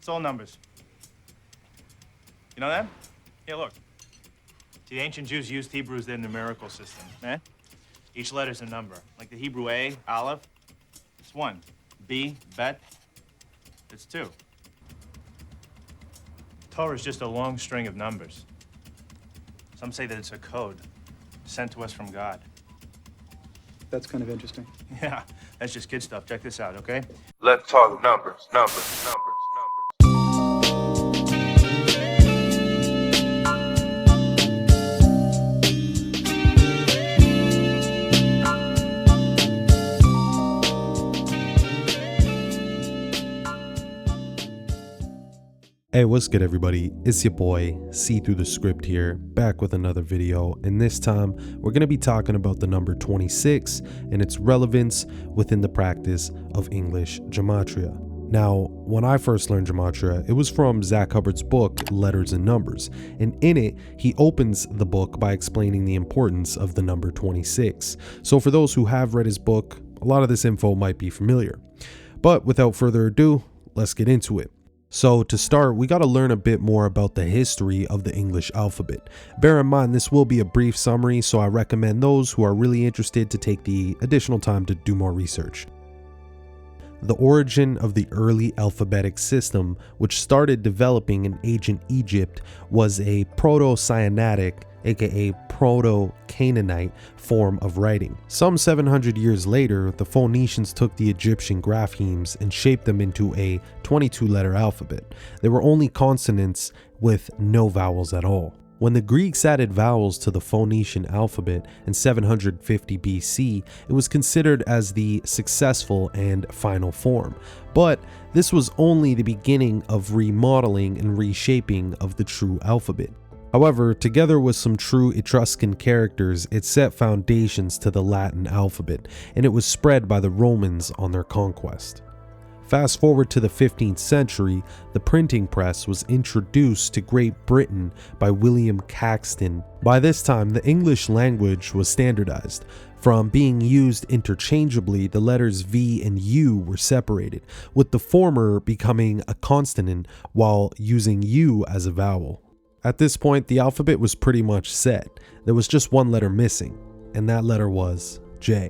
It's all numbers. You know that? Here, look. The ancient Jews used Hebrew as their numerical system, eh? Each letter's a number. Like the Hebrew A, Aleph, it's 1. B, Bet, it's 2. Torah is just a long string of numbers. Some say that it's a code sent to us from God. That's kind of interesting. Yeah, that's just kid stuff. Check this out, okay? Let's talk numbers. Hey, what's good everybody? It's your boy, Seethruthescript here, back with another video, and this time we're going to be talking about the number 26 and its relevance within the practice of English Gematria. Now, when I first learned Gematria, it was from Zach Hubbard's book, Letters and Numbers, and in it, he opens the book by explaining the importance of the number 26. So for those who have read his book, a lot of this info might be familiar. But without further ado, let's get into it. So to start, we got to learn a bit more about the history of the English alphabet. Bear in mind, this will be a brief summary, so I recommend those who are really interested to take the additional time to do more research. The origin of the early alphabetic system, which started developing in ancient Egypt, was a Proto-Sinaitic, aka Proto-Canaanite form of writing. Some 700 years later, the Phoenicians took the Egyptian graphemes and shaped them into a 22-letter alphabet. They were only consonants with no vowels at all. When the Greeks added vowels to the Phoenician alphabet in 750 BC, it was considered as the successful and final form. But this was only the beginning of remodeling and reshaping of the true alphabet. However, together with some true Etruscan characters, it set foundations to the Latin alphabet, and it was spread by the Romans on their conquest. Fast forward to the 15th century, the printing press was introduced to Great Britain by William Caxton. By this time, the English language was standardized. From being used interchangeably, the letters V and U were separated, with the former becoming a consonant while using U as a vowel. At this point, the alphabet was pretty much set. There was just one letter missing, and that letter was J.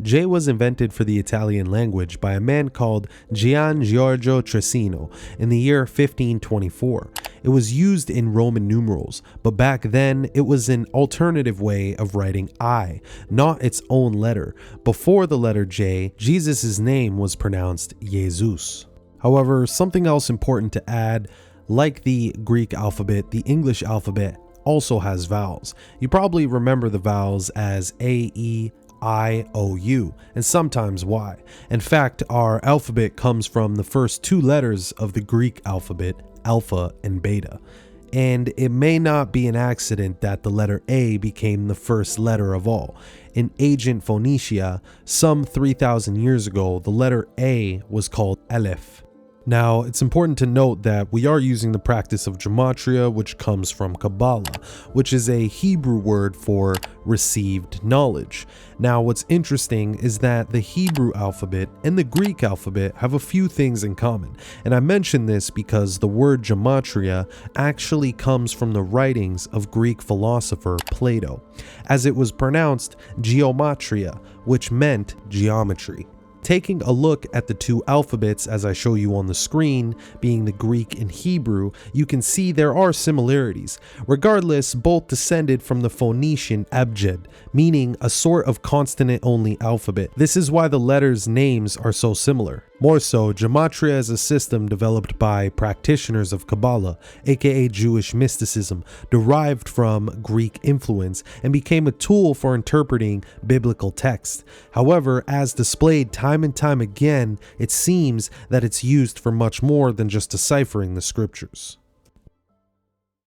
J was invented for the Italian language by a man called Gian Giorgio Tresino in the year 1524. It was used in Roman numerals, but back then it was an alternative way of writing I, not its own letter. Before the letter J, Jesus' name was pronounced Jesus. However, something else important to add, like the Greek alphabet, the English alphabet also has vowels. You probably remember the vowels as A, E, I, O, U, and sometimes Y. In fact, our alphabet comes from the first two letters of the Greek alphabet, alpha and beta. And it may not be an accident that the letter A became the first letter of all. In ancient Phoenicia, some 3,000 years ago, the letter A was called Aleph. Now, it's important to note that we are using the practice of Gematria, which comes from Kabbalah, which is a Hebrew word for received knowledge. Now, what's interesting is that the Hebrew alphabet and the Greek alphabet have a few things in common, and I mention this because the word Gematria actually comes from the writings of Greek philosopher Plato, as it was pronounced Geomatria, which meant geometry. Taking a look at the two alphabets as I show you on the screen, being the Greek and Hebrew, you can see there are similarities. Regardless, both descended from the Phoenician abjad, meaning a sort of consonant-only alphabet. This is why the letters' names are so similar. More so, Gematria is a system developed by practitioners of Kabbalah, aka Jewish mysticism, derived from Greek influence, and became a tool for interpreting biblical texts. However, as displayed time and time again, it seems that it's used for much more than just deciphering the scriptures.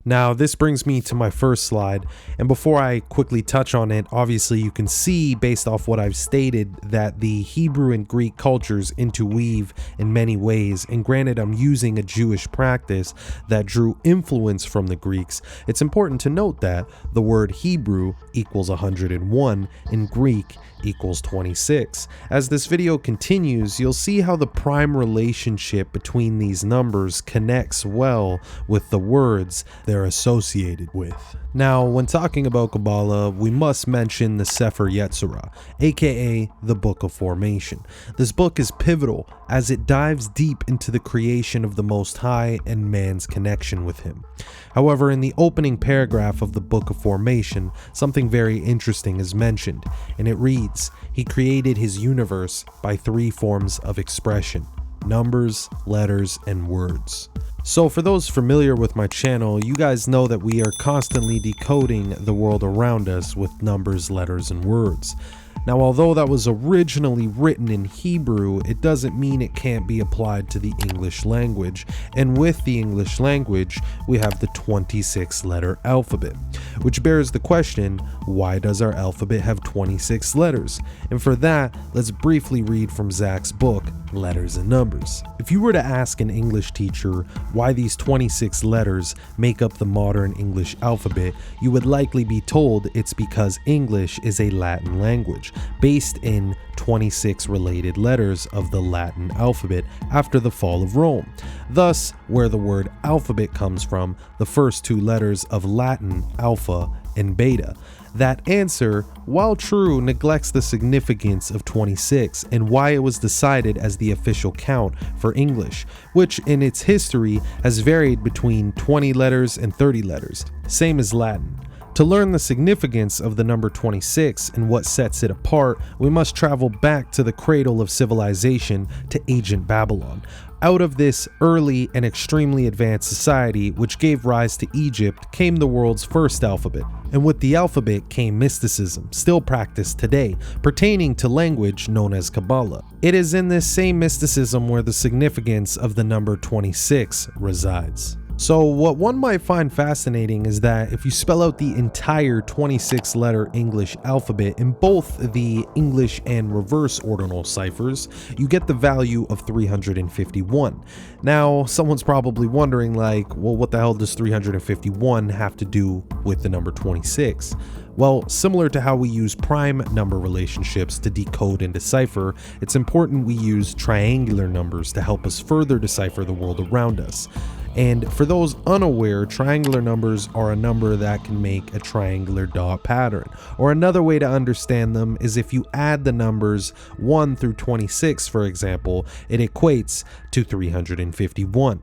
Now, this brings me to my first slide, and before I quickly touch on it, obviously you can see based off what I've stated that the Hebrew and Greek cultures interweave in many ways, and granted I'm using a Jewish practice that drew influence from the Greeks, it's important to note that the word Hebrew equals 101 and Greek equals 26. As this video continues, you'll see how the prime relationship between these numbers connects well with the words they're associated with. Now, when talking about Kabbalah, we must mention the Sefer Yetzirah, aka the Book of Formation. This book is pivotal as it dives deep into the creation of the Most High and man's connection with him. However, in the opening paragraph of the Book of Formation, something very interesting is mentioned, and it reads, "He created his universe by 3 forms of expression: numbers, letters, and words." So for those familiar with my channel, you guys know that we are constantly decoding the world around us with numbers, letters, and words. Now, although that was originally written in Hebrew, it doesn't mean it can't be applied to the English language. And with the English language, we have the 26-letter alphabet, which bears the question, why does our alphabet have 26 letters? And for that, let's briefly read from Zach's book, Letters and Numbers. If you were to ask an English teacher why these 26 letters make up the modern English alphabet, you would likely be told it's because English is a Latin language, based in 26 related letters of the Latin alphabet after the fall of Rome. Thus, where the word alphabet comes from, the first 2 letters of Latin, alpha and beta. That answer, while true, neglects the significance of 26 and why it was decided as the official count for English, which in its history has varied between 20 letters and 30 letters, same as Latin. To learn the significance of the number 26 and what sets it apart, we must travel back to the cradle of civilization, to ancient Babylon. Out of this early and extremely advanced society, which gave rise to Egypt, came the world's first alphabet. And with the alphabet came mysticism, still practiced today, pertaining to language known as Kabbalah. It is in this same mysticism where the significance of the number 26 resides. So what one might find fascinating is that if you spell out the entire 26-letter English alphabet in both the English and reverse ordinal ciphers, you get the value of 351. Now, someone's probably wondering like, well, what the hell does 351 have to do with the number 26? Well, similar to how we use prime number relationships to decode and decipher, it's important we use triangular numbers to help us further decipher the world around us. And for those unaware, triangular numbers are a number that can make a triangular dot pattern. Or another way to understand them is if you add the numbers 1 through 26, for example, it equates to 351.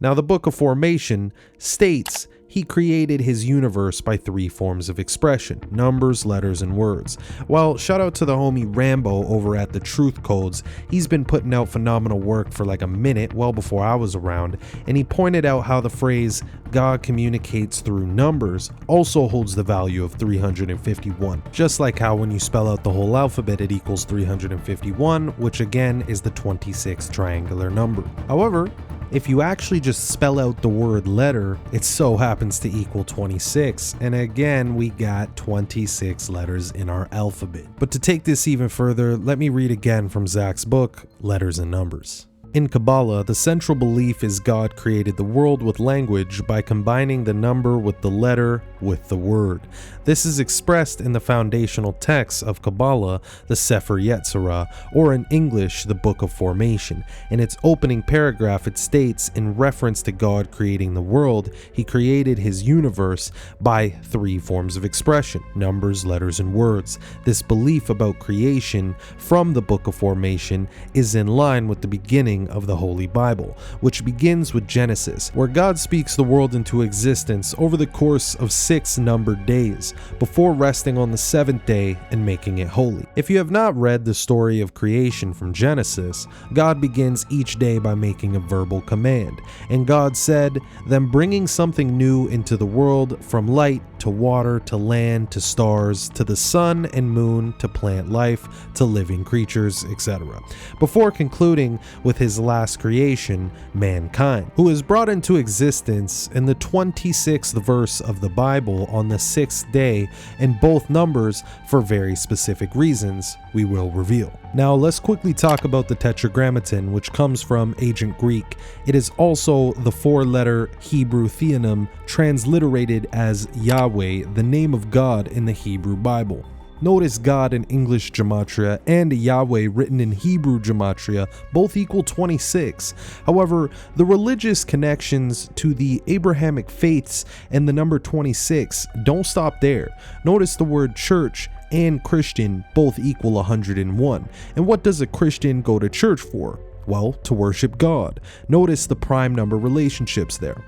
Now, the Book of Formation states he created his universe by 3 forms of expression: numbers, letters, and words. Well, shout out to the homie Rambo over at the Truth Codes. He's been putting out phenomenal work for like a minute, well before I was around, and he pointed out how the phrase God communicates through numbers also holds the value of 351. Just like how when you spell out the whole alphabet it equals 351, which again is the 26th triangular number. However, if you actually just spell out the word letter, it so happens to equal 26, and again we got 26 letters in our alphabet. But to take this even further, let me read again from Zach's book, Letters and Numbers. In Kabbalah, the central belief is God created the world with language by combining the number with the letter with the word. This is expressed in the foundational text of Kabbalah, the Sefer Yetzirah, or in English, the Book of Formation. In its opening paragraph, it states, in reference to God creating the world, he created his universe by 3 forms of expression: numbers, letters, and words. This belief about creation from the Book of Formation is in line with the beginning of the Holy Bible, which begins with Genesis, where God speaks the world into existence over the course of 6 numbered days, before resting on the 7th day and making it holy. If you have not read the story of creation from Genesis, God begins each day by making a verbal command, and God said, then bringing something new into the world, from light to water to land to stars to the sun and moon to plant life to living creatures, etc., before concluding with his his last creation, mankind, who is brought into existence in the 26th verse of the Bible on the 6th day, and both numbers for very specific reasons we will reveal. Now let's quickly talk about the Tetragrammaton, which comes from ancient Greek. It is also the 4-letter Hebrew theonym transliterated as Yahweh, the name of God in the Hebrew Bible. Notice God in English Gematria and Yahweh written in Hebrew Gematria both equal 26. However, the religious connections to the Abrahamic faiths and the number 26 don't stop there. Notice the word church and Christian both equal 101. And what does a Christian go to church for? Well, to worship God. Notice the prime number relationships there.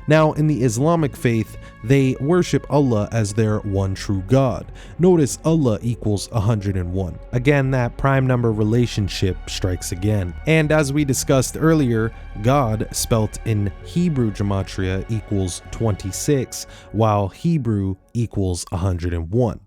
Now, in the Islamic faith, they worship Allah as their one true God. Notice Allah equals 101. Again, that prime number relationship strikes again. And as we discussed earlier, God, spelt in Hebrew Gematria, equals 26, while Hebrew equals 101.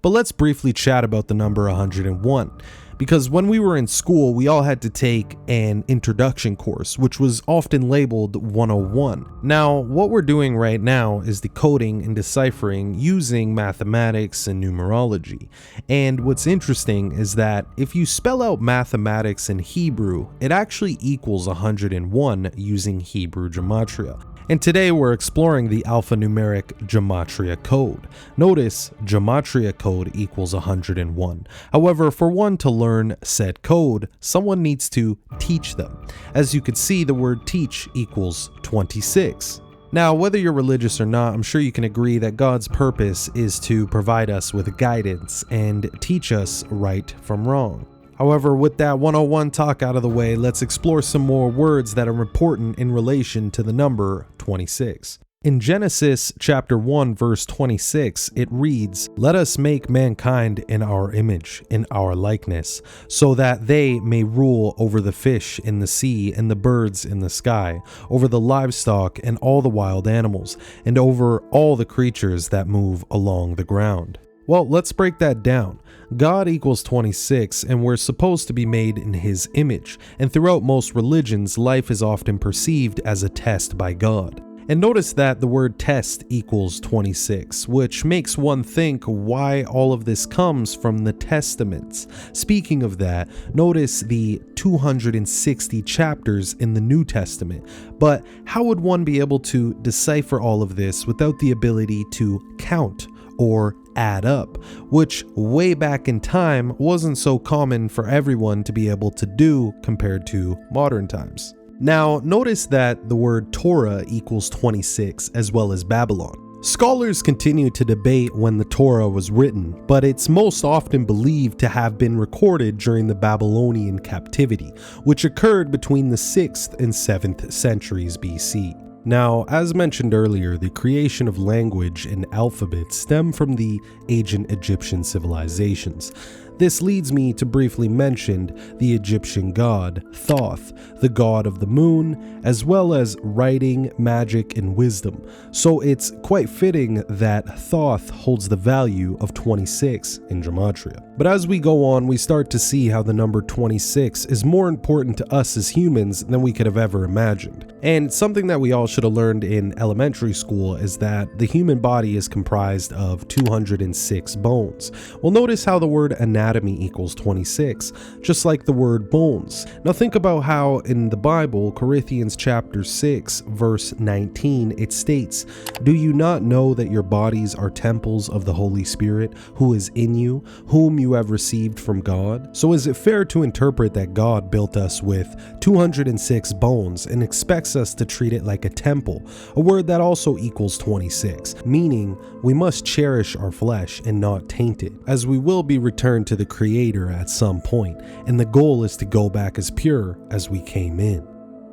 But let's briefly chat about the number 101. Because when we were in school, we all had to take an introduction course, which was often labeled 101. Now, what we're doing right now is decoding and deciphering using mathematics and numerology. And what's interesting is that if you spell out mathematics in Hebrew, it actually equals 101 using Hebrew Gematria. And today we're exploring the alphanumeric Gematria code. Notice Gematria code equals 101. However, for one to learn said code, someone needs to teach them. As you can see, the word teach equals 26. Now, whether you're religious or not, I'm sure you can agree that God's purpose is to provide us with guidance and teach us right from wrong. However, with that 101 talk out of the way, let's explore some more words that are important in relation to the number 26. In Genesis chapter 1 verse 26, it reads, "Let us make mankind in our image, in our likeness, so that they may rule over the fish in the sea and the birds in the sky, over the livestock and all the wild animals, and over all the creatures that move along the ground." Well, let's break that down. God equals 26, and we're supposed to be made in his image, and throughout most religions, life is often perceived as a test by God. And notice that the word test equals 26, which makes one think why all of this comes from the Testaments. Speaking of that, notice the 260 chapters in the New Testament. But how would one be able to decipher all of this without the ability to count or add up, which way back in time wasn't so common for everyone to be able to do compared to modern times. Now, notice that the word Torah equals 26 as well as Babylon. Scholars continue to debate when the Torah was written, but it's most often believed to have been recorded during the Babylonian captivity, which occurred between the 6th and 7th centuries BC. Now, as mentioned earlier, the creation of language and alphabet stem from the ancient Egyptian civilizations. This leads me to briefly mention the Egyptian god, Thoth, the god of the moon, as well as writing, magic, and wisdom. So it's quite fitting that Thoth holds the value of 26 in Gematria. But as we go on, we start to see how the number 26 is more important to us as humans than we could have ever imagined. And something that we all should have learned in elementary school is that the human body is comprised of 206 bones. Well, notice how the word anatomy equals 26, just like the word bones. Now think about how in the Bible, Corinthians chapter 6, verse 19, it states, "Do you not know that your bodies are temples of the Holy Spirit, who is in you, whom you have received from God?" So is it fair to interpret that God built us with 206 bones and expects us to treat it like a temple, a word that also equals 26, meaning we must cherish our flesh and not taint it, as we will be returned to the Creator at some point, and the goal is to go back as pure as we came in.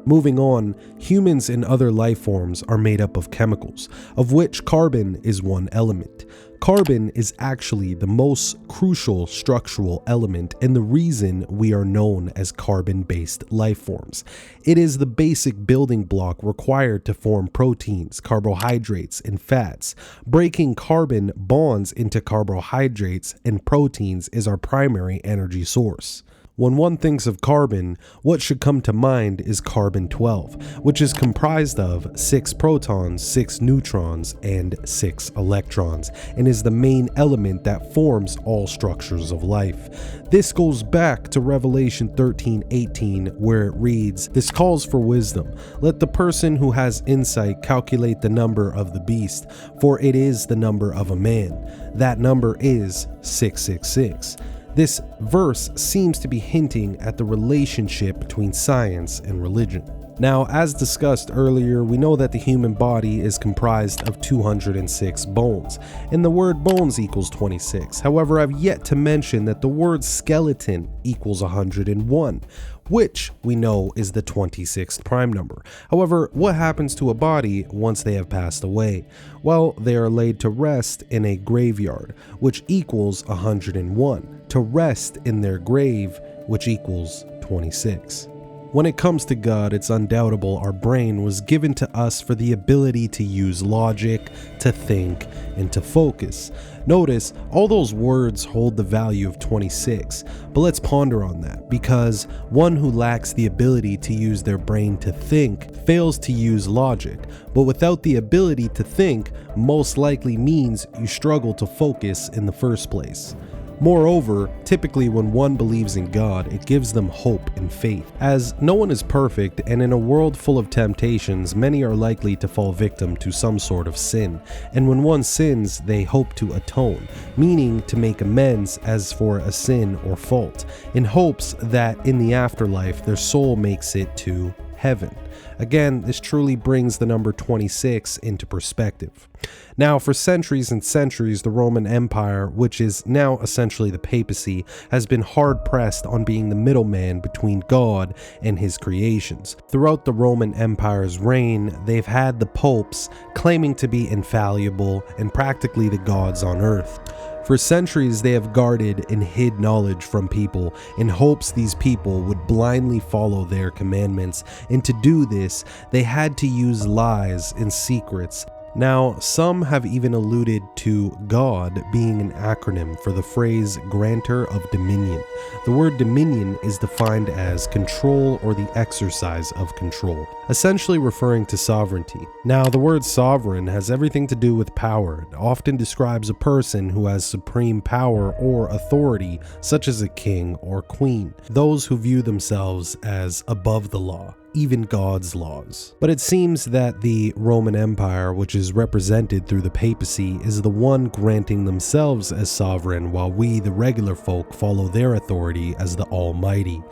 Moving on, humans and other life forms are made up of chemicals, of which carbon is one element. Carbon is actually the most crucial structural element and the reason we are known as carbon-based life forms. It is the basic building block required to form proteins, carbohydrates, and fats. Breaking carbon bonds into carbohydrates and proteins is our primary energy source. When one thinks of carbon, what should come to mind is carbon-12, which is comprised of 6 protons, 6 neutrons, and 6 electrons, and is the main element that forms all structures of life. This goes back to Revelation 13:18, where it reads, "This calls for wisdom. Let the person who has insight calculate the number of the beast, for it is the number of a man. That number is 666. This verse seems to be hinting at the relationship between science and religion. Now, as discussed earlier, we know that the human body is comprised of 206 bones, and the word bones equals 26. However, I've yet to mention that the word skeleton equals 101, which we know is the 26th prime number. However, what happens to a body once they have passed away? Well, they are laid to rest in a graveyard, which equals 101, to rest in their grave, which equals 26. When it comes to God, it's undoubtable our brain was given to us for the ability to use logic, to think, and to focus. Notice, all those words hold the value of 26, but let's ponder on that, because one who lacks the ability to use their brain to think fails to use logic, but without the ability to think most likely means you struggle to focus in the first place. Moreover, typically when one believes in God, it gives them hope and faith. As no one is perfect, and in a world full of temptations, many are likely to fall victim to some sort of sin. And when one sins, they hope to atone, meaning to make amends as for a sin or fault, in hopes that in the afterlife their soul makes it to heaven. Again, this truly brings the number 26 into perspective. Now, for centuries and centuries, the Roman Empire, which is now essentially the papacy, has been hard-pressed on being the middleman between God and his creations. Throughout the Roman Empire's reign, they've had the popes claiming to be infallible and practically the gods on earth. For centuries, they have guarded and hid knowledge from people in hopes these people would blindly follow their commandments, and to do this, they had to use lies and secrets. Now, some have even alluded to God being an acronym for the phrase grantor of dominion. The word dominion is defined as control or the exercise of control, essentially referring to sovereignty. Now, the word sovereign has everything to do with power. It often describes a person who has supreme power or authority, such as a king or queen, those who view themselves as above the law, even God's laws. But it seems that the Roman Empire, which is represented through the papacy, is the one granting themselves as sovereign, while we, the regular folk, follow their authority as the Almighty.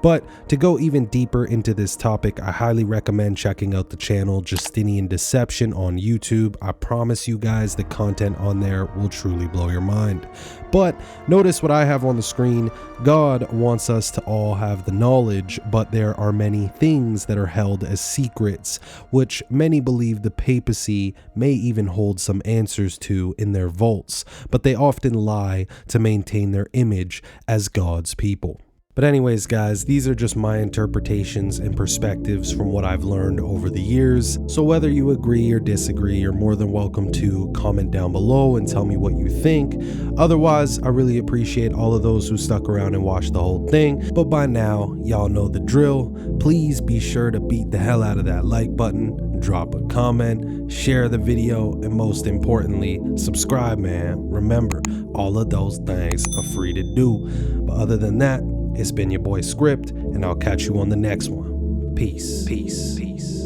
But to go even deeper into this topic, I highly recommend checking out the channel Justinian Deception on YouTube. I promise you guys the content on there will truly blow your mind. But notice what I have on the screen. God wants us to all have the knowledge, but there are many things that are held as secrets, which many believe the papacy may even hold some answers to in their vaults, but they often lie to maintain their image as God's people. But anyways, guys, these are just my interpretations and perspectives from what I've learned over the years. So whether you agree or disagree, you're more than welcome to comment down below and tell me what you think. Otherwise, I really appreciate all of those who stuck around and watched the whole thing. But by now, y'all know the drill. Please be sure to beat the hell out of that like button, drop a comment, share the video, and most importantly, subscribe, man. Remember, all of those things are free to do. But other than that, it's been your boy Script, and I'll catch you on the next one. Peace. Peace. Peace.